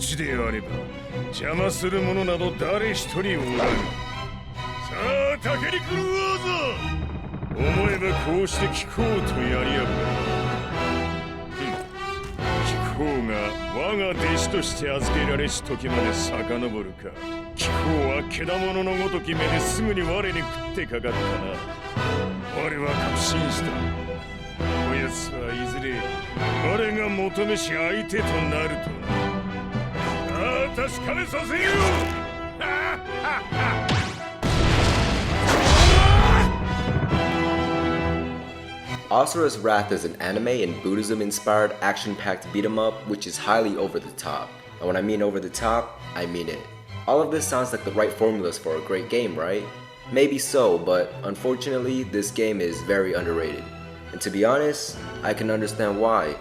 ちであれば邪魔する者など誰一人おらぬ。さあ竹に来るわぞ。思えばこうして貴公とやり合う。貴公が我が弟子として預けられし時まで遡るか。貴公は獣のごとき目ですぐに我に食ってかかったな。我は確信した。こやつはいずれ我が求めし相手となるとな。さあ確かめさせよう。Asura's Wrath is an anime and Buddhism-inspired action-packed beat-em-up which is highly over the top. And when I mean over the top, I mean it. All of this sounds like the right formulas for a great game, right? Maybe so, but unfortunately this game is very underrated. And to be honest, I can understand why.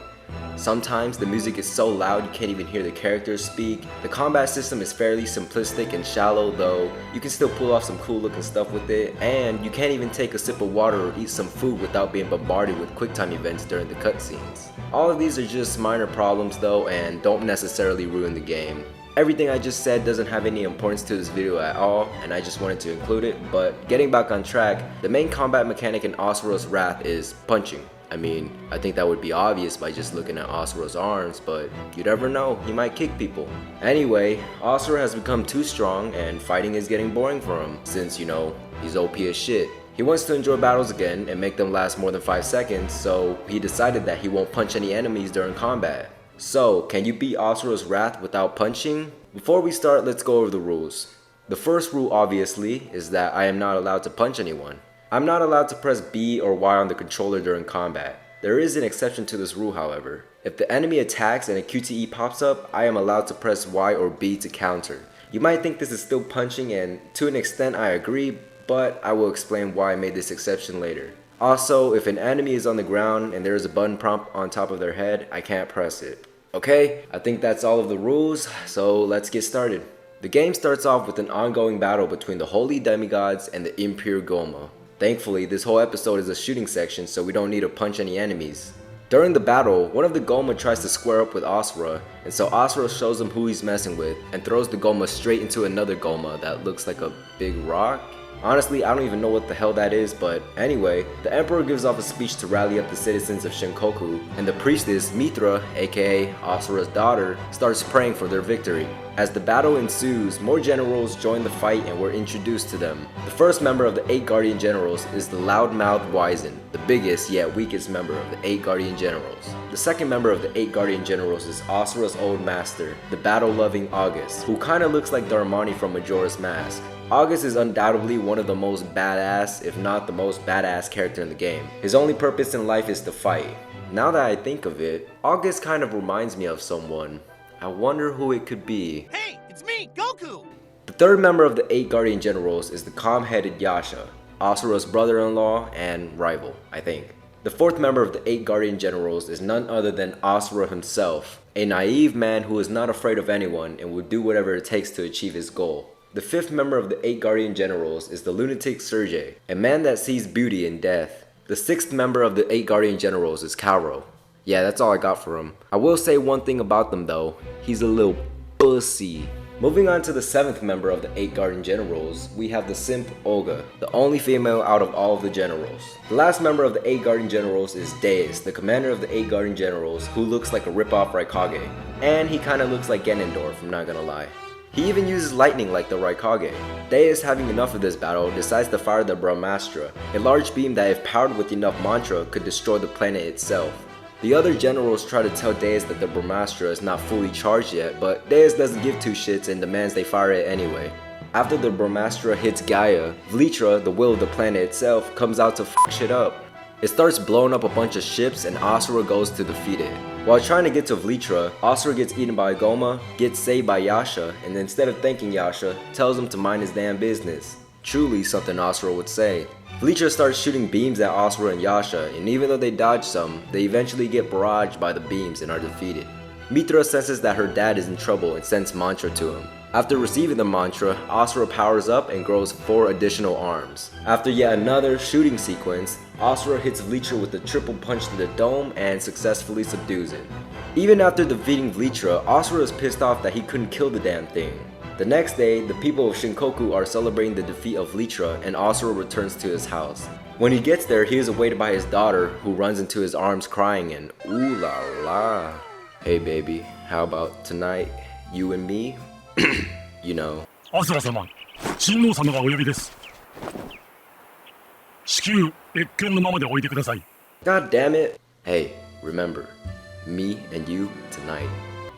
Sometimes the music is so loud you can't even hear the characters speak. The combat system is fairly simplistic and shallow, though you can still pull off some cool looking stuff with it, and you can't even take a sip of water or eat some food without being bombarded with QuickTime events during the cutscenes. All of these are just minor problems though and don't necessarily ruin the game. Everything I just said doesn't have any importance to this video at all, and I just wanted to include it, but getting back on track, the main combat mechanic in Asura's Wrath is punching. I mean, I think that would be obvious by just looking at Asura's arms, but you never know, he might kick people. Anyway, Asura has become too strong and fighting is getting boring for him since, you know, he's OP as shit. He wants to enjoy battles again and make them last more than 5 seconds, so he decided that he won't punch any enemies during combat. So, can you beat Asura's Wrath without punching? Before we start, let's go over the rules. The first rule, obviously, is that I am not allowed to punch anyone. I'm not allowed to press B or Y on the controller during combat. There is an exception to this rule, however. If the enemy attacks and a QTE pops up, I am allowed to press Y or B to counter. You might think this is still punching, and to an extent I agree, but I will explain why I made this exception later. Also, if an enemy is on the ground and there is a button prompt on top of their head, I can't press it. Okay, I think that's all of the rules, so let's get started. The game starts off with an ongoing battle between the Holy Demigods and the Impure Goma. Thankfully, this whole episode is a shooting section, so we don't need to punch any enemies. During the battle, one of the Goma tries to square up with Asura, and so Asura shows him who he's messing with and throws the Goma straight into another Goma that looks like a big rock. Honestly, I don't even know what the hell that is, but anyway, the Emperor gives off a speech to rally up the citizens of Shinkoku, and the priestess, Mithra, aka Asura's daughter, starts praying for their victory. As the battle ensues, more generals join the fight and we're introduced to them. The first member of the 8 Guardian Generals is the loud-mouthed Wizen, the biggest yet weakest member of the 8 Guardian Generals. The second member of the 8 Guardian Generals is Asura's old master, the battle-loving August, who kinda looks like Darmani from Majora's Mask. August is undoubtedly one of the most badass, if not the most badass character in the game. His only purpose in life is to fight. Now that I think of it, August kind of reminds me of someone. I wonder who it could be. Hey, it's me, Goku! The third member of the 8 Guardian Generals is the calm-headed Yasha, Asura's brother-in-law and rival, I think. The fourth member of the 8 Guardian Generals is none other than Asura himself, a naive man who is not afraid of anyone and will do whatever it takes to achieve his goal. The fifth member of the 8 Guardian Generals is the lunatic Sergei, a man that sees beauty in death. The sixth member of the 8 Guardian Generals is Kauro. Yeah, that's all I got for him. I will say one thing about them though, he's a little pussy. Moving on to the seventh member of the 8 Guardian Generals, we have the simp Olga, the only female out of all of the generals. The last member of the 8 Guardian Generals is Deus, the commander of the 8 Guardian Generals, who looks like a rip-off Raikage. And he kinda looks like Ganondorf, I'm not gonna lie. He even uses lightning like the Raikage. Deus, having enough of this battle, decides to fire the Brahmastra, a large beam that if powered with enough mantra could destroy the planet itself. The other generals try to tell Deus that the Brahmastra is not fully charged yet, but Deus doesn't give two shits and demands they fire it anyway. After the Brahmastra hits Gaia, Vlitra, the will of the planet itself, comes out to f shit up. It starts blowing up a bunch of ships and Asura goes to defeat it. While trying to get to Vlitra, Asura gets eaten by Goma, gets saved by Yasha, and instead of thanking Yasha, tells him to mind his damn business. Truly something Asura would say. Vlitra starts shooting beams at Asura and Yasha, and even though they dodge some, they eventually get barraged by the beams and are defeated. Mithra senses that her dad is in trouble and sends mantra to him. After receiving the mantra, Asura powers up and grows 4 additional arms. After yet another shooting sequence, Asura hits Vlitra with a triple punch to the dome and successfully subdues it. Even after defeating Vlitra, Asura is pissed off that he couldn't kill the damn thing. The next day, the people of Shinkoku are celebrating the defeat of Vlitra and Asura returns to his house. When he gets there, he is awaited by his daughter, who runs into his arms crying and ooh la la. Hey baby, how about tonight, you and me? You know. アスラ様、親王様がお呼びです。至急、謁見のままでおいてください。 God damn it. Hey, remember, me and you tonight.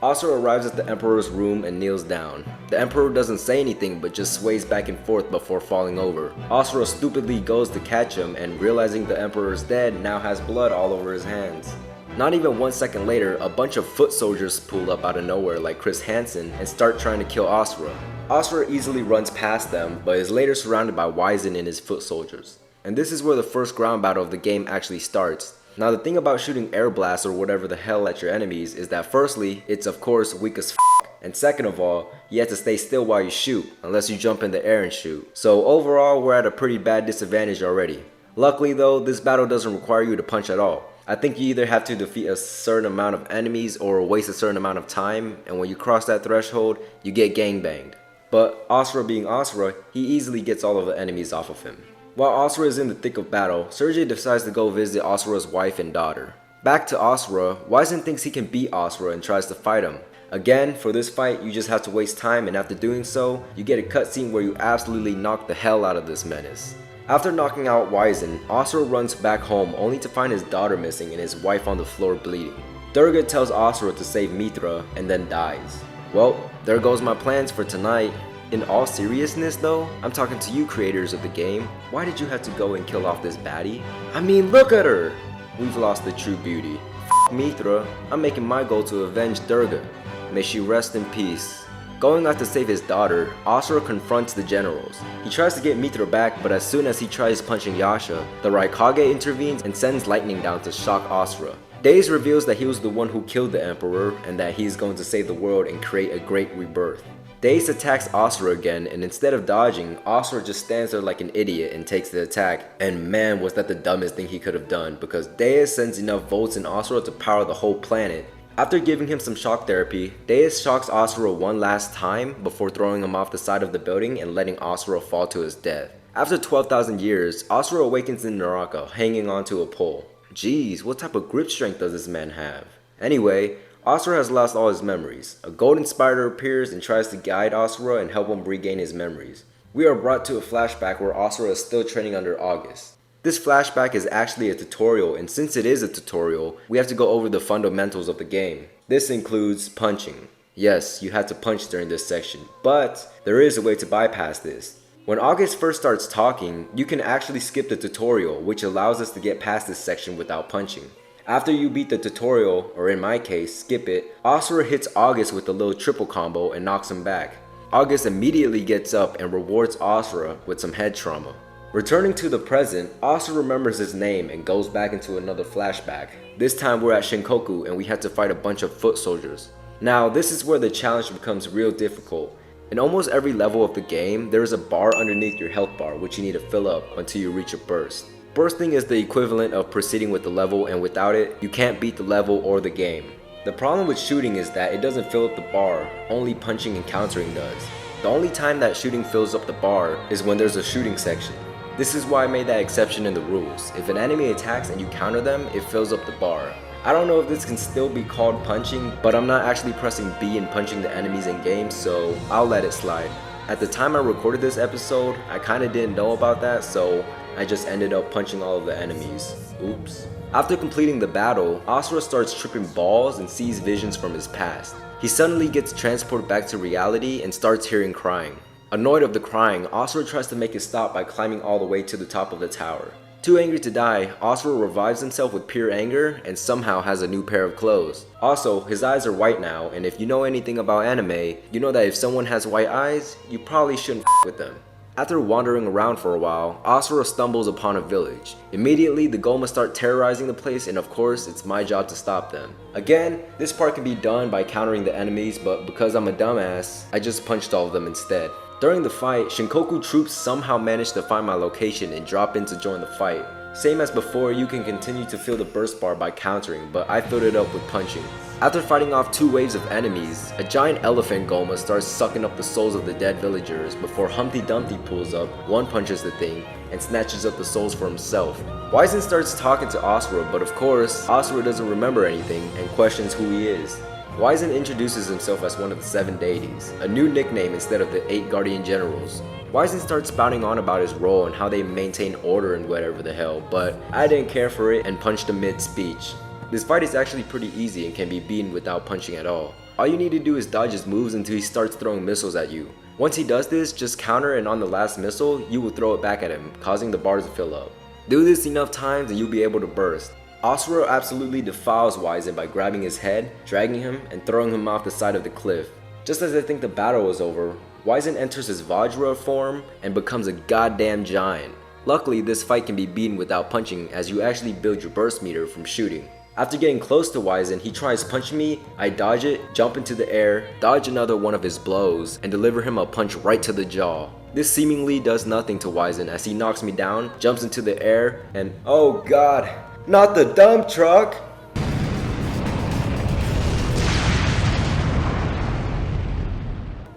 Asura arrives at the Emperor's room and kneels down. The Emperor doesn't say anything but just sways back and forth before falling over. Asura stupidly goes to catch him and realizing the Emperor is dead now has blood all over his hands. Not even 1 second later, a bunch of foot soldiers pull up out of nowhere like Chris Hansen and start trying to kill Asura. Asura easily runs past them but is later surrounded by Wizen and his foot soldiers. And this is where the first ground battle of the game actually starts. Now the thing about shooting air blasts or whatever the hell at your enemies is that firstly, it's of course weak as f, and second of all, you have to stay still while you shoot, unless you jump in the air and shoot. So overall, we're at a pretty bad disadvantage already. Luckily though, this battle doesn't require you to punch at all. I think you either have to defeat a certain amount of enemies or waste a certain amount of time, and when you cross that threshold, you get gangbanged. But Asura being Asura, he easily gets all of the enemies off of him. While Asura is in the thick of battle, Sergei decides to go visit Asura's wife and daughter. Back to Asura, Wizen thinks he can beat Asura and tries to fight him. Again, for this fight, you just have to waste time, and after doing so, you get a cutscene where you absolutely knock the hell out of this menace. After knocking out Wizen, Asura runs back home only to find his daughter missing and his wife on the floor bleeding. Durga tells Asura to save Mithra and then dies. Well, there goes my plans for tonight. In all seriousness though, I'm talking to you creators of the game, why did you have to go and kill off this baddie? I mean, look at her! We've lost the true beauty. F Mithra, I'm making my goal to avenge Durga. May she rest in peace. Going out to save his daughter, Asura confronts the generals. He tries to get Mithra back, but as soon as he tries punching Yasha, the Raikage intervenes and sends lightning down to shock Asura. Days reveals that he was the one who killed the Emperor and that he's going to save the world and create a great rebirth. Days attacks Asura again, and instead of dodging, Asura just stands there like an idiot and takes the attack. And man, was that the dumbest thing he could have done, because Deus sends enough volts in Asura to power the whole planet. After giving him some shock therapy, Deus shocks Asura one last time before throwing him off the side of the building and letting Asura fall to his death. After 12,000 years, Asura awakens in Naraka, hanging onto a pole. Jeez, what type of grip strength does this man have? Anyway, Asura has lost all his memories. A golden spider appears and tries to guide Asura and help him regain his memories. We are brought to a flashback where Asura is still training under August. This flashback is actually a tutorial, and since it is a tutorial, we have to go over the fundamentals of the game. This includes punching. Yes, you had to punch during this section, but there is a way to bypass this. When August first starts talking, you can actually skip the tutorial, which allows us to get past this section without punching. After you beat the tutorial, or in my case, skip it, Asura hits August with a little triple combo and knocks him back. August immediately gets up and rewards Asura with some head trauma. Returning to the present, Asura remembers his name and goes back into another flashback. This time we're at Shinkoku and we had to fight a bunch of foot soldiers. Now this is where the challenge becomes real difficult. In almost every level of the game, there is a bar underneath your health bar which you need to fill up until you reach a burst. Bursting is the equivalent of proceeding with the level, and without it, you can't beat the level or the game. The problem with shooting is that it doesn't fill up the bar, only punching and countering does. The only time that shooting fills up the bar is when there's a shooting section. This is why I made that exception in the rules. If an enemy attacks and you counter them, it fills up the bar. I don't know if this can still be called punching, but I'm not actually pressing B and punching the enemies in game, so I'll let it slide. At the time I recorded this episode, I kinda didn't know about that, so I just ended up punching all of the enemies. Oops. After completing the battle, Asura starts tripping balls and sees visions from his past. He suddenly gets transported back to reality and starts hearing crying. Annoyed of the crying, Asura tries to make it stop by climbing all the way to the top of the tower. Too angry to die, Asura revives himself with pure anger and somehow has a new pair of clothes. Also, his eyes are white now, and if you know anything about anime, you know that if someone has white eyes, you probably shouldn't f with them. After wandering around for a while, Asura stumbles upon a village. Immediately, the Goma start terrorizing the place, and of course, it's my job to stop them. Again, this part can be done by countering the enemies, but because I'm a dumbass, I just punched all of them instead. During the fight, Shinkoku troops somehow managed to find my location and drop in to join the fight. Same as before, you can continue to fill the burst bar by countering, but I filled it up with punching. After fighting off 2 waves of enemies, a giant elephant Goma starts sucking up the souls of the dead villagers before Humpty Dumpty pulls up, one punches the thing, and snatches up the souls for himself. Wizen starts talking to Asura, but of course, Asura doesn't remember anything and questions who he is. Wizen introduces himself as one of the 7 deities, a new nickname instead of the 8 guardian generals. Wizen starts spouting on about his role and how they maintain order and whatever the hell, but I didn't care for it and punched him mid-speech. This fight is actually pretty easy and can be beaten without punching at all. All you need to do is dodge his moves until he starts throwing missiles at you. Once he does this, just counter, and on the last missile, you will throw it back at him, causing the bars to fill up. Do this enough times and you'll be able to burst. Asura absolutely defiles Wizen by grabbing his head, dragging him, and throwing him off the side of the cliff. Just as I think the battle was over, Wizen enters his Vajra form and becomes a goddamn giant. Luckily, this fight can be beaten without punching as you actually build your burst meter from shooting. After getting close to Wizen, he tries punching me, I dodge it, jump into the air, dodge another one of his blows, and deliver him a punch right to the jaw. This seemingly does nothing to Wizen as he knocks me down, jumps into the air, and oh god, not the dump truck!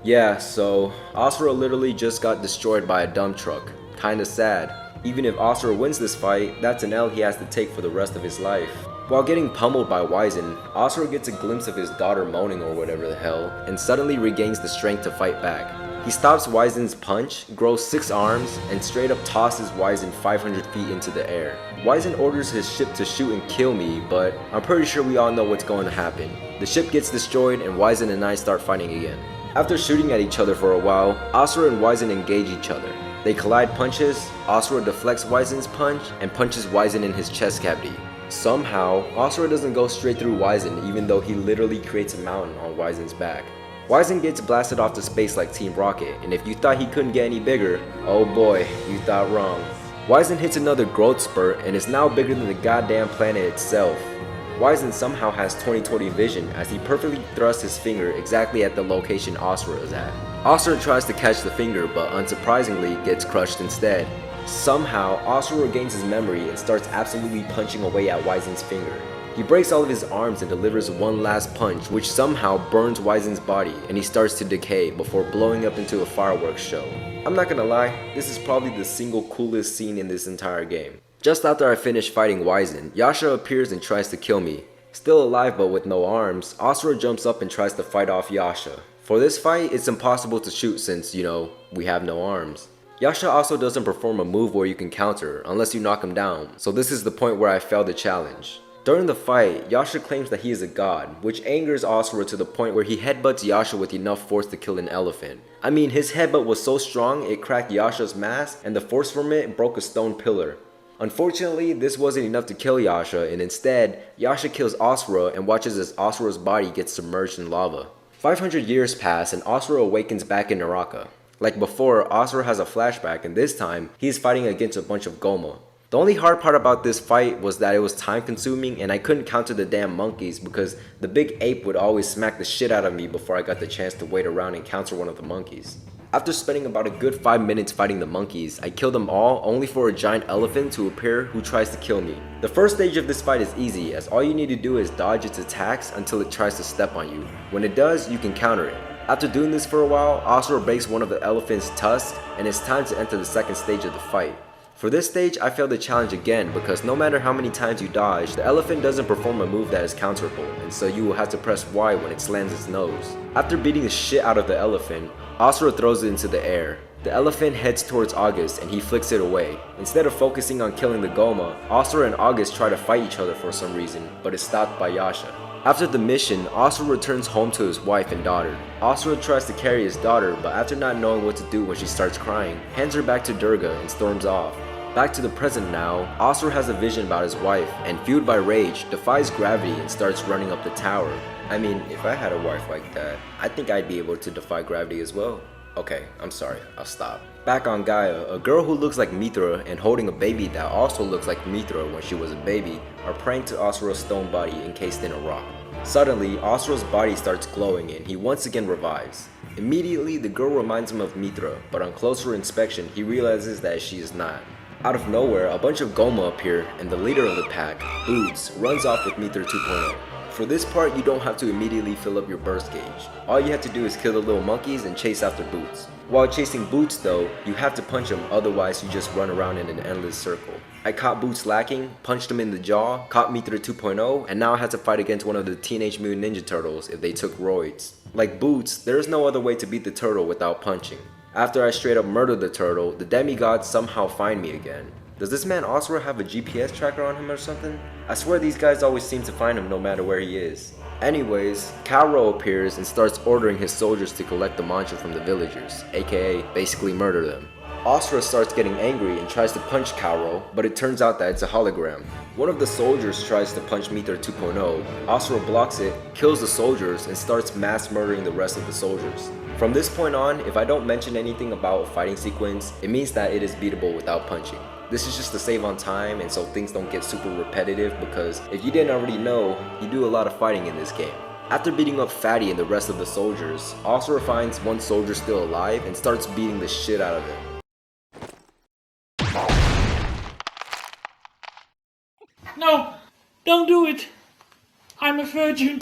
Yeah, so Asura literally just got destroyed by a dump truck. Kinda sad. Even if Asura wins this fight, that's an L he has to take for the rest of his life. While getting pummeled by Wizen, Asura gets a glimpse of his daughter moaning or whatever the hell, and suddenly regains the strength to fight back. He stops Wizen's punch, grows 6 arms, and straight up tosses Wizen 500 feet into the air. Wizen orders his ship to shoot and kill me, but I'm pretty sure we all know what's going to happen. The ship gets destroyed and Wizen and I start fighting again. After shooting at each other for a while, Asura and Wizen engage each other. They collide punches, Asura deflects Wizen's punch, and punches Wizen in his chest cavity. Somehow, Asura doesn't go straight through Wizen even though he literally creates a mountain on Wizen's back. Wizen gets blasted off to space like Team Rocket, and if you thought he couldn't get any bigger, oh boy, you thought wrong. Wizen hits another growth spurt and is now bigger than the goddamn planet itself. Wizen somehow has 20/20 vision as he perfectly thrusts his finger exactly at the location Asura is at. Asura tries to catch the finger but unsurprisingly gets crushed instead. Somehow, Asura regains his memory and starts absolutely punching away at Wizen's finger. He breaks all of his arms and delivers one last punch which somehow burns Wizen's body and he starts to decay before blowing up into a fireworks show. I'm not gonna lie, this is probably the single coolest scene in this entire game. Just after I finish fighting Wizen, Yasha appears and tries to kill me. Still alive but with no arms, Asura jumps up and tries to fight off Yasha. For this fight, it's impossible to shoot since, we have no arms. Yasha also doesn't perform a move where you can counter unless you knock him down, so this is the point where I failed the challenge. During the fight, Yasha claims that he is a god, which angers Asura to the point where he headbutts Yasha with enough force to kill an elephant. I mean, his headbutt was so strong it cracked Yasha's mask and the force from it broke a stone pillar. Unfortunately, this wasn't enough to kill Yasha, and instead, Yasha kills Asura and watches as Asura's body gets submerged in lava. 500 years pass and Asura awakens back in Naraka. Like before, Asura has a flashback and this time, he is fighting against a bunch of Goma. The only hard part about this fight was that it was time consuming and I couldn't counter the damn monkeys because the big ape would always smack the shit out of me before I got the chance to wait around and counter one of the monkeys. After spending about a good 5 minutes fighting the monkeys, I killed them all only for a giant elephant to appear who tries to kill me. The first stage of this fight is easy as all you need to do is dodge its attacks until it tries to step on you. When it does, you can counter it. After doing this for a while, Asura breaks one of the elephant's tusks and it's time to enter the second stage of the fight. For this stage, I failed the challenge again because no matter how many times you dodge, the elephant doesn't perform a move that is counterable, and so you will have to press Y when it slams its nose. After beating the shit out of the elephant, Asura throws it into the air. The elephant heads towards August and he flicks it away. Instead of focusing on killing the Goma, Asura and August try to fight each other for some reason, but is stopped by Yasha. After the mission, Asura returns home to his wife and daughter. Asura tries to carry his daughter, but after not knowing what to do when she starts crying, hands her back to Durga and storms off. Back to the present now, Asura has a vision about his wife and, fueled by rage, defies gravity and starts running up the tower. I mean, if I had a wife like that, I think I'd be able to defy gravity as well. Okay, I'm sorry, I'll stop. Back on Gaia, a girl who looks like Mithra and holding a baby that also looks like Mithra when she was a baby are praying to Asura's stone body encased in a rock. Suddenly, Asura's body starts glowing and he once again revives. Immediately, the girl reminds him of Mithra, but on closer inspection, he realizes that she is not. Out of nowhere, a bunch of Goma appear, and the leader of the pack, Boots, runs off with Meter 2.0. For this part, you don't have to immediately fill up your burst gauge. All you have to do is kill the little monkeys and chase after Boots. While chasing Boots though, you have to punch him, otherwise you just run around in an endless circle. I caught Boots lacking, punched him in the jaw, caught Meter 2.0, and now I had to fight against one of the Teenage Mutant Ninja Turtles if they took roids. Like Boots, there is no other way to beat the turtle without punching. After I straight up murdered the turtle, the demigods somehow find me again. Does this man Asura have a GPS tracker on him or something? I swear these guys always seem to find him no matter where he is. Anyways, Kaoro appears and starts ordering his soldiers to collect the mantra from the villagers, aka basically murder them. Asura starts getting angry and tries to punch Kaoro, but it turns out that it's a hologram. One of the soldiers tries to punch Meter 2.0, Asura blocks it, kills the soldiers, and starts mass murdering the rest of the soldiers. From this point on, if I don't mention anything about a fighting sequence, it means that it is beatable without punching. This is just to save on time and so things don't get super repetitive, because if you didn't already know, you do a lot of fighting in this game. After beating up Fatty and the rest of the soldiers, Asura finds one soldier still alive and starts beating the shit out of him. No, don't do it. I'm a virgin.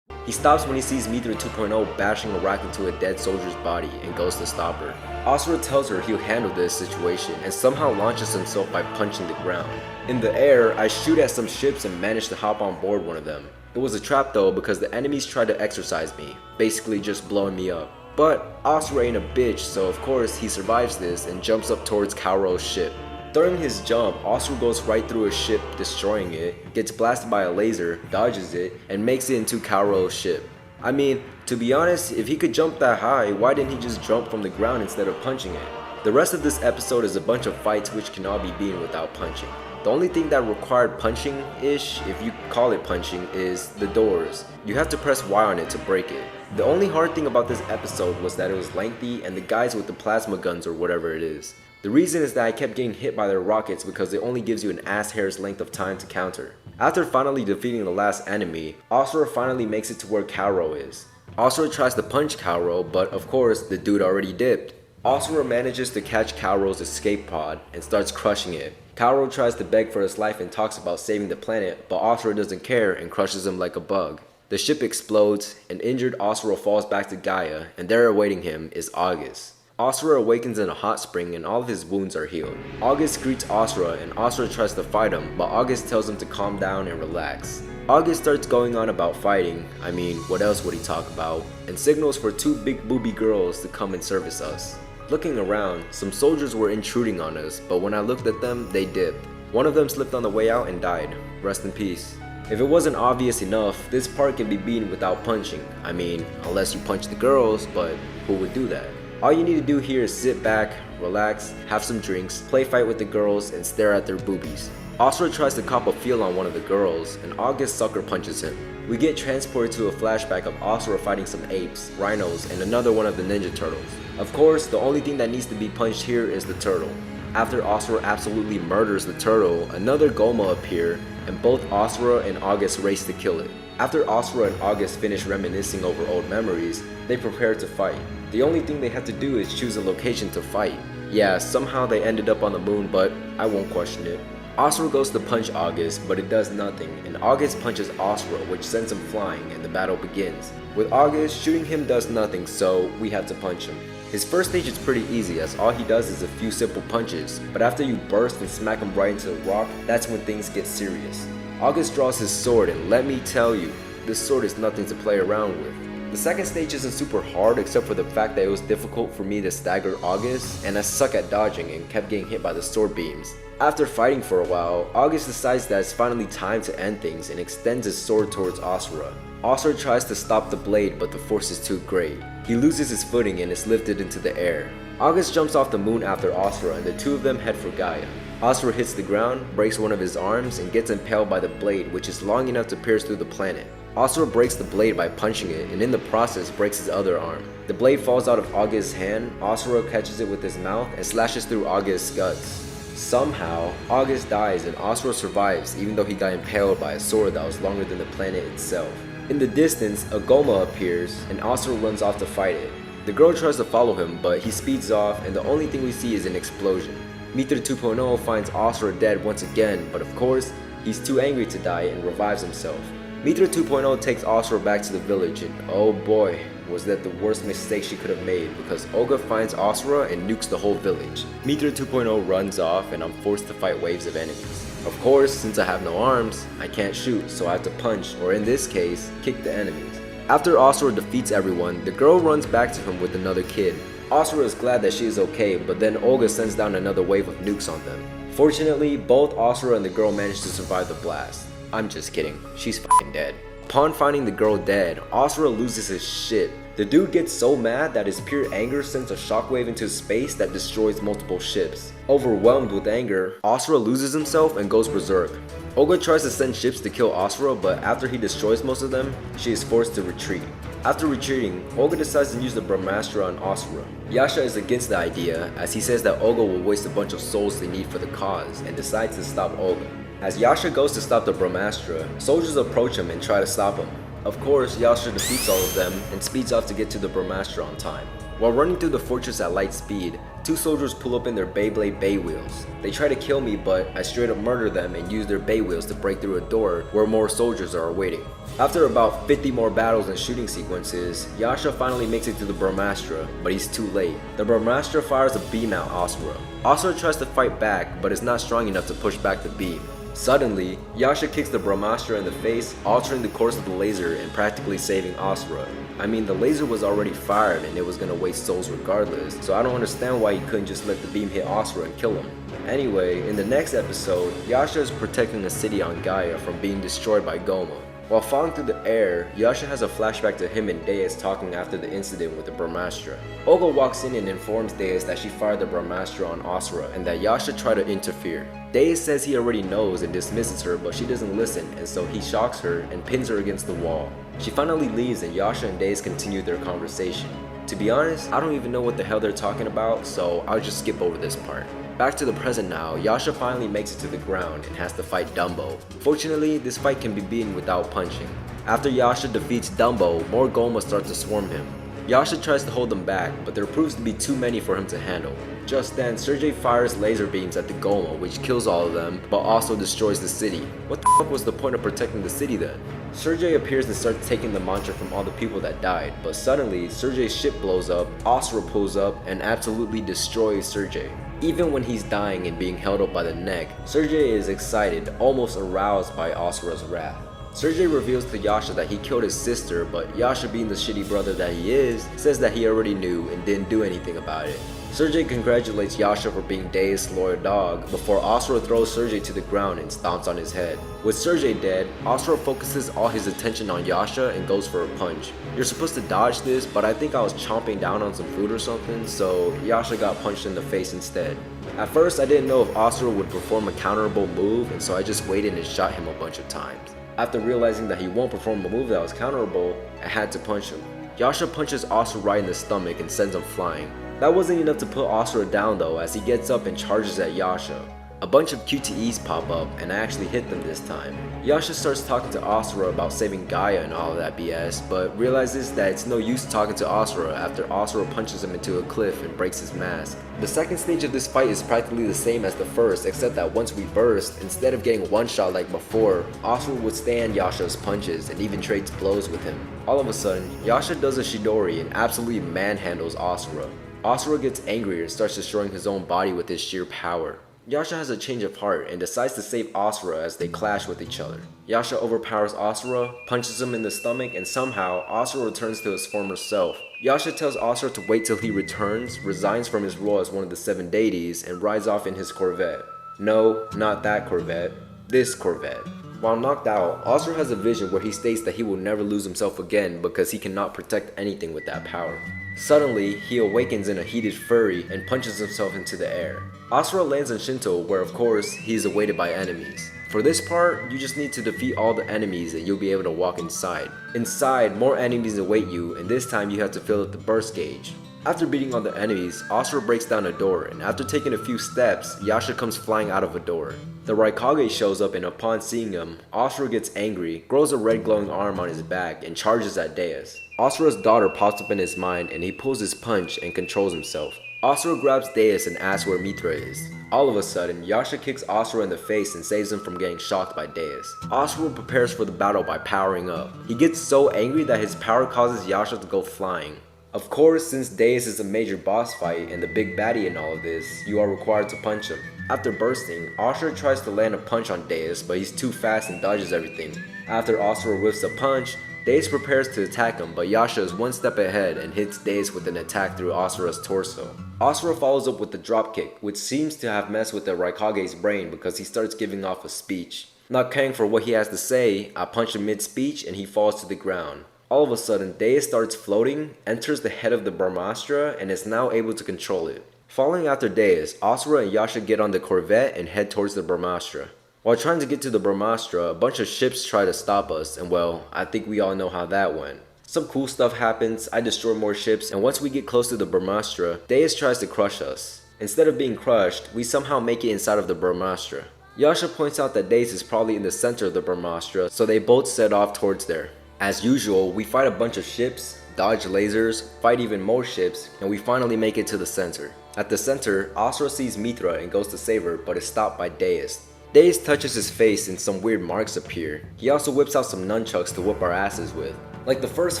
He stops when he sees Meter 2.0 bashing a rock into a dead soldier's body and goes to stop her. Asura tells her he'll handle this situation and somehow launches himself by punching the ground. In the air, I shoot at some ships and manage to hop on board one of them. It was a trap though because the enemies tried to exorcise me, basically just blowing me up. But Asura ain't a bitch, so of course he survives this and jumps up towards Kaoro's ship. During his jump, Asura goes right through a ship, destroying it, gets blasted by a laser, dodges it, and makes it into Kaoro's ship. I mean, to be honest, if he could jump that high, why didn't he just jump from the ground instead of punching it? The rest of this episode is a bunch of fights which cannot be beaten without punching. The only thing that required punching-ish, if you call it punching, is the doors. You have to press Y on it to break it. The only hard thing about this episode was that it was lengthy and the guys with the plasma guns or whatever it is. The reason is that I kept getting hit by their rockets because it only gives you an ass hair's length of time to counter. After finally defeating the last enemy, Asura finally makes it to where Kaoro is. Asura tries to punch Kaoro, but of course the dude already dipped. Asura manages to catch Kaoro's escape pod and starts crushing it. Kaoro tries to beg for his life and talks about saving the planet, but Asura doesn't care and crushes him like a bug. The ship explodes, and injured Asura falls back to Gaia, and there awaiting him is August. Asura awakens in a hot spring and all of his wounds are healed. August greets Asura and Asura tries to fight him, but August tells him to calm down and relax. August starts going on about fighting, I mean, what else would he talk about, and signals for two big booby girls to come and service us. Looking around, some soldiers were intruding on us, but when I looked at them, they dipped. One of them slipped on the way out and died. Rest in peace. If it wasn't obvious enough, this part can be beaten without punching. I mean, unless you punch the girls, but who would do that? All you need to do here is sit back, relax, have some drinks, play fight with the girls, and stare at their boobies. Asura tries to cop a feel on one of the girls, and August sucker punches him. We get transported to a flashback of Asura fighting some apes, rhinos, and another one of the Ninja Turtles. Of course, the only thing that needs to be punched here is the turtle. After Asura absolutely murders the turtle, another Goma appear, and both Asura and August race to kill it. After Asura and August finish reminiscing over old memories, they prepare to fight. The only thing they have to do is choose a location to fight. Yeah, somehow they ended up on the moon, but I won't question it. Asura goes to punch August, but it does nothing, and August punches Asura, which sends him flying, and the battle begins. With August, shooting him does nothing, so we had to punch him. His first stage is pretty easy, as all he does is a few simple punches, but after you burst and smack him right into the rock, that's when things get serious. August draws his sword, and let me tell you, this sword is nothing to play around with. The second stage isn't super hard except for the fact that it was difficult for me to stagger August, and I suck at dodging and kept getting hit by the sword beams. After fighting for a while, August decides that it's finally time to end things and extends his sword towards Asura. Asura tries to stop the blade, but the force is too great. He loses his footing and is lifted into the air. August jumps off the moon after Asura, and the two of them head for Gaia. Asura hits the ground, breaks one of his arms, and gets impaled by the blade, which is long enough to pierce through the planet. Asura breaks the blade by punching it, and in the process breaks his other arm. The blade falls out of August's hand, Asura catches it with his mouth, and slashes through August's guts. Somehow, August dies and Asura survives even though he got impaled by a sword that was longer than the planet itself. In the distance, a Goma appears, and Asura runs off to fight it. The girl tries to follow him, but he speeds off, and the only thing we see is an explosion. Mithra 2.0 finds Asura dead once again, but of course, he's too angry to die and revives himself. Mithra 2.0 takes Asura back to the village, and oh boy, was that the worst mistake she could have made, because Olga finds Asura and nukes the whole village. Mithra 2.0 runs off and I'm forced to fight waves of enemies. Of course, since I have no arms, I can't shoot, so I have to punch, or in this case, kick the enemies. After Asura defeats everyone, the girl runs back to him with another kid. Asura is glad that she is okay, but then Olga sends down another wave of nukes on them. Fortunately, both Asura and the girl manage to survive the blast. I'm just kidding, she's fucking dead. Upon finding the girl dead, Asura loses his shit. The dude gets so mad that his pure anger sends a shockwave into space that destroys multiple ships. Overwhelmed with anger, Asura loses himself and goes berserk. Olga tries to send ships to kill Asura, but after he destroys most of them, she is forced to retreat. After retreating, Olga decides to use the Brahmastra on Asura. Yasha is against the idea, as he says that Olga will waste a bunch of souls they need for the cause, and decides to stop Olga. As Yasha goes to stop the Brahmastra, soldiers approach him and try to stop him. Of course, Yasha defeats all of them and speeds off to get to the Brahmastra on time. While running through the fortress at light speed, two soldiers pull up in their Beyblade Bay Wheels. They try to kill me, but I straight up murder them and use their Bay Wheels to break through a door where more soldiers are awaiting. After about 50 more battles and shooting sequences, Yasha finally makes it to the Brahmastra, but he's too late. The Brahmastra fires a beam at Asura. Asura tries to fight back, but is not strong enough to push back the beam. Suddenly, Yasha kicks the Brahmastra in the face, altering the course of the laser and practically saving Asura. I mean, the laser was already fired and it was gonna waste souls regardless, so I don't understand why he couldn't just let the beam hit Asura and kill him. Anyway, in the next episode, Yasha is protecting a city on Gaia from being destroyed by Goma. While falling through the air, Yasha has a flashback to him and Deus talking after the incident with the Brahmastra. Olga walks in and informs Deus that she fired the Brahmastra on Asura and that Yasha tried to interfere. Deus says he already knows and dismisses her, but she doesn't listen, and so he shocks her and pins her against the wall. She finally leaves and Yasha and Deus continue their conversation. To be honest, I don't even know what the hell they're talking about, so I'll just skip over this part. Back to the present now, Yasha finally makes it to the ground and has to fight Dumbo. Fortunately, this fight can be beaten without punching. After Yasha defeats Dumbo, more Goma start to swarm him. Yasha tries to hold them back, but there proves to be too many for him to handle. Just then, Sergei fires laser beams at the Goma, which kills all of them, but also destroys the city. What the fuck was the point of protecting the city then? Sergei appears and starts taking the mantra from all the people that died, but suddenly, Sergei's ship blows up, Asura pulls up, and absolutely destroys Sergei. Even when he's dying and being held up by the neck, Sergei is excited, almost aroused by Asura's wrath. Sergei reveals to Yasha that he killed his sister, but Yasha, being the shitty brother that he is, says that he already knew and didn't do anything about it. Sergei congratulates Yasha for being Deus' loyal dog before Asura throws Sergei to the ground and stomps on his head. With Sergei dead, Asura focuses all his attention on Yasha and goes for a punch. You're supposed to dodge this, but I think I was chomping down on some food or something, so Yasha got punched in the face instead. At first, I didn't know if Asura would perform a counterable move, and so I just waited and shot him a bunch of times. After realizing that he won't perform a move that was counterable, I had to punch him. Yasha punches Asura right in the stomach and sends him flying. That wasn't enough to put Asura down though, as he gets up and charges at Yasha. A bunch of QTEs pop up, and I actually hit them this time. Yasha starts talking to Asura about saving Gaia and all of that BS, but realizes that it's no use talking to Asura after Asura punches him into a cliff and breaks his mask. The second stage of this fight is practically the same as the first, except that once we burst, instead of getting one shot like before, Asura would stand Yasha's punches and even trades blows with him. All of a sudden, Yasha does a Shidori and absolutely manhandles Asura. Asura gets angry and starts destroying his own body with his sheer power. Yasha has a change of heart and decides to save Asura as they clash with each other. Yasha overpowers Asura, punches him in the stomach, and somehow Asura returns to his former self. Yasha tells Asura to wait till he returns, resigns from his role as one of the 7 deities, and rides off in his Corvette. No, not that Corvette. This Corvette. While knocked out, Asura has a vision where he states that he will never lose himself again because he cannot protect anything with that power. Suddenly, he awakens in a heated fury and punches himself into the air. Asura lands in Shinto, where of course, he is awaited by enemies. For this part, you just need to defeat all the enemies and you'll be able to walk inside. Inside, more enemies await you, and this time you have to fill up the burst gauge. After beating all the enemies, Asura breaks down a door, and after taking a few steps, Yasha comes flying out of a door. The Raikage shows up, and upon seeing him, Asura gets angry, grows a red glowing arm on his back, and charges at Deus. Asura's daughter pops up in his mind, and he pulls his punch and controls himself. Asura grabs Deus and asks where Mithra is. All of a sudden, Yasha kicks Asura in the face and saves him from getting shocked by Deus. Asura prepares for the battle by powering up. He gets so angry that his power causes Yasha to go flying. Of course, since Deus is a major boss fight and the big baddie in all of this, you are required to punch him. After bursting, Asura tries to land a punch on Deus, but he's too fast and dodges everything. After Asura whiffs a punch, Deus prepares to attack him, but Yasha is one step ahead and hits Deus with an attack through Asura's torso. Asura follows up with the dropkick, which seems to have messed with the Raikage's brain because he starts giving off a speech. Not caring for what he has to say, I punch him mid-speech and he falls to the ground. All of a sudden, Deus starts floating, enters the head of the Brahmastra, and is now able to control it. Following after Deus, Asura and Yasha get on the Corvette and head towards the Brahmastra. While trying to get to the Brahmastra, a bunch of ships try to stop us, and well, I think we all know how that went. Some cool stuff happens, I destroy more ships, and once we get close to the Brahmastra, Deus tries to crush us. Instead of being crushed, we somehow make it inside of the Brahmastra. Yasha points out that Deus is probably in the center of the Brahmastra, so they both set off towards there. As usual, we fight a bunch of ships, dodge lasers, fight even more ships, and we finally make it to the center. At the center, Asura sees Mithra and goes to save her, but is stopped by Deus. Deus touches his face and some weird marks appear. He also whips out some nunchucks to whoop our asses with. Like the first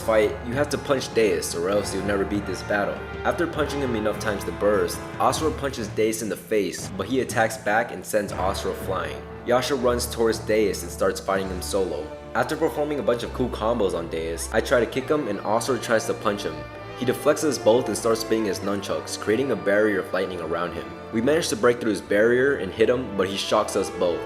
fight, you have to punch Deus or else you'll never beat this battle. After punching him enough times to burst, Asura punches Deus in the face, but he attacks back and sends Asura flying. Yasha runs towards Deus and starts fighting him solo. After performing a bunch of cool combos on Deus, I try to kick him and Asura tries to punch him. He deflects us both and starts spinning his nunchucks, creating a barrier of lightning around him. We manage to break through his barrier and hit him, but he shocks us both.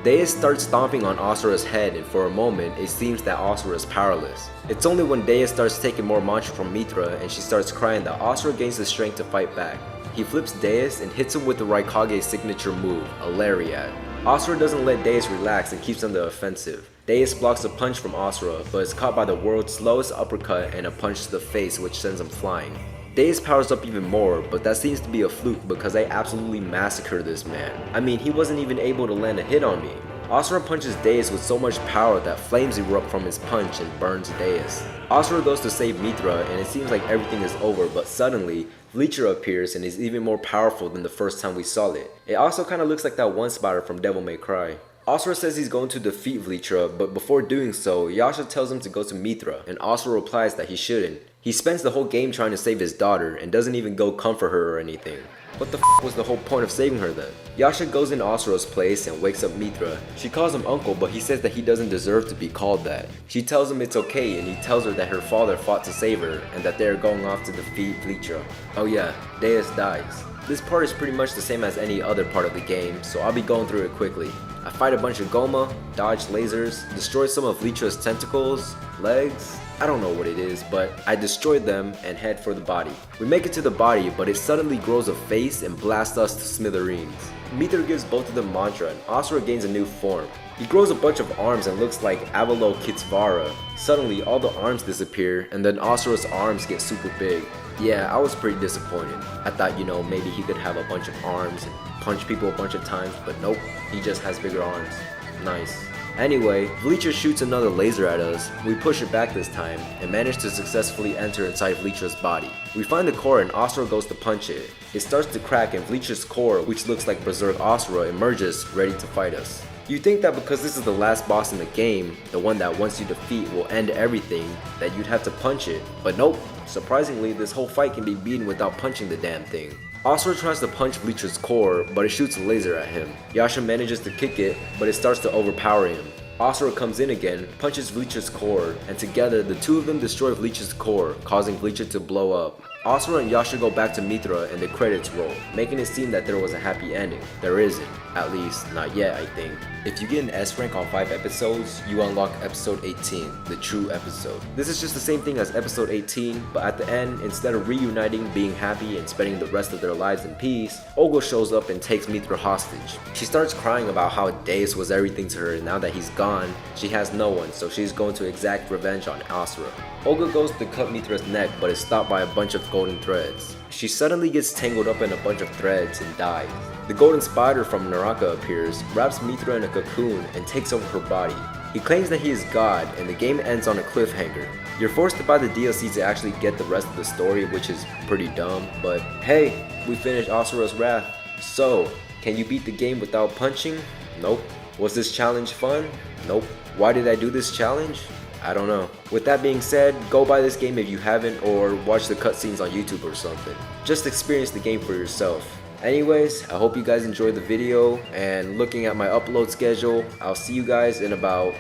Deus starts stomping on Asura's head and for a moment, it seems that Asura is powerless. It's only when Deus starts taking more mantra from Mithra and she starts crying that Asura gains the strength to fight back. He flips Deus and hits him with the Raikage's signature move, a lariat. Asura doesn't let Deus relax and keeps on the offensive. Deus blocks a punch from Asura, but is caught by the world's slowest uppercut and a punch to the face which sends him flying. Deus powers up even more, but that seems to be a fluke because I absolutely massacred this man. I mean, he wasn't even able to land a hit on me. Asura punches Deus with so much power that flames erupt from his punch and burns Deus. Asura goes to save Mithra and it seems like everything is over, but suddenly, Vleetra appears and is even more powerful than the first time we saw it. It also kinda looks like that one spider from Devil May Cry. Asura says he's going to defeat Vleetra, but before doing so, Yasha tells him to go to Mithra, and Asura replies that he shouldn't. He spends the whole game trying to save his daughter, and doesn't even go comfort her or anything. What the f was the whole point of saving her then? Yasha goes in Asura's place and wakes up Mithra. She calls him uncle, but he says that he doesn't deserve to be called that. She tells him it's okay, and he tells her that her father fought to save her, and that they are going off to defeat Vleetra. Oh yeah, Deus dies. This part is pretty much the same as any other part of the game, so I'll be going through it quickly. I fight a bunch of Goma, dodge lasers, destroy some of Vleetra's tentacles, legs, I don't know what it is, but I destroyed them and head for the body. We make it to the body, but it suddenly grows a face and blasts us to smithereens. Mithra gives both of them mantra and Asura gains a new form. He grows a bunch of arms and looks like Avalokitesvara. Suddenly all the arms disappear and then Asura's arms get super big. Yeah, I was pretty disappointed. I thought, maybe he could have a bunch of arms and punch people a bunch of times, but nope, he just has bigger arms. Nice. Anyway, Vleetra shoots another laser at us. We push it back this time and manage to successfully enter inside Vleetra's body. We find the core and Asura goes to punch it. It starts to crack and Vleetra's core, which looks like Berserk Asura, emerges ready to fight us. You'd think that because this is the last boss in the game, the one that once you defeat will end everything, that you'd have to punch it, but nope. Surprisingly, this whole fight can be beaten without punching the damn thing. Asura tries to punch Vleetra's core, but it shoots a laser at him. Yasha manages to kick it, but it starts to overpower him. Asura comes in again, punches Vleetra's core, and together the two of them destroy Vleetra's core, causing Vleetra to blow up. Asura and Yasha go back to Mithra and the credits roll, making it seem that there was a happy ending. There isn't. At least, not yet, I think. If you get an S rank on 5 episodes, you unlock episode 18, the true episode. This is just the same thing as episode 18, but at the end, instead of reuniting, being happy, and spending the rest of their lives in peace, Olga shows up and takes Mithra hostage. She starts crying about how Deus was everything to her, and now that he's gone, she has no one, so she's going to exact revenge on Asura. Olga goes to cut Mithra's neck, but is stopped by a bunch of golden threads. She suddenly gets tangled up in a bunch of threads and dies. The golden spider from Naraka appears, wraps Mithra in a cocoon, and takes over her body. He claims that he is God, and the game ends on a cliffhanger. You're forced to buy the DLC to actually get the rest of the story, which is pretty dumb, but hey, we finished Asura's Wrath. So, can you beat the game without punching? Nope. Was this challenge fun? Nope. Why did I do this challenge? I don't know. With that being said, go buy this game if you haven't, or watch the cutscenes on YouTube or something. Just experience the game for yourself. Anyways, I hope you guys enjoyed the video, and looking at my upload schedule, I'll see you guys in about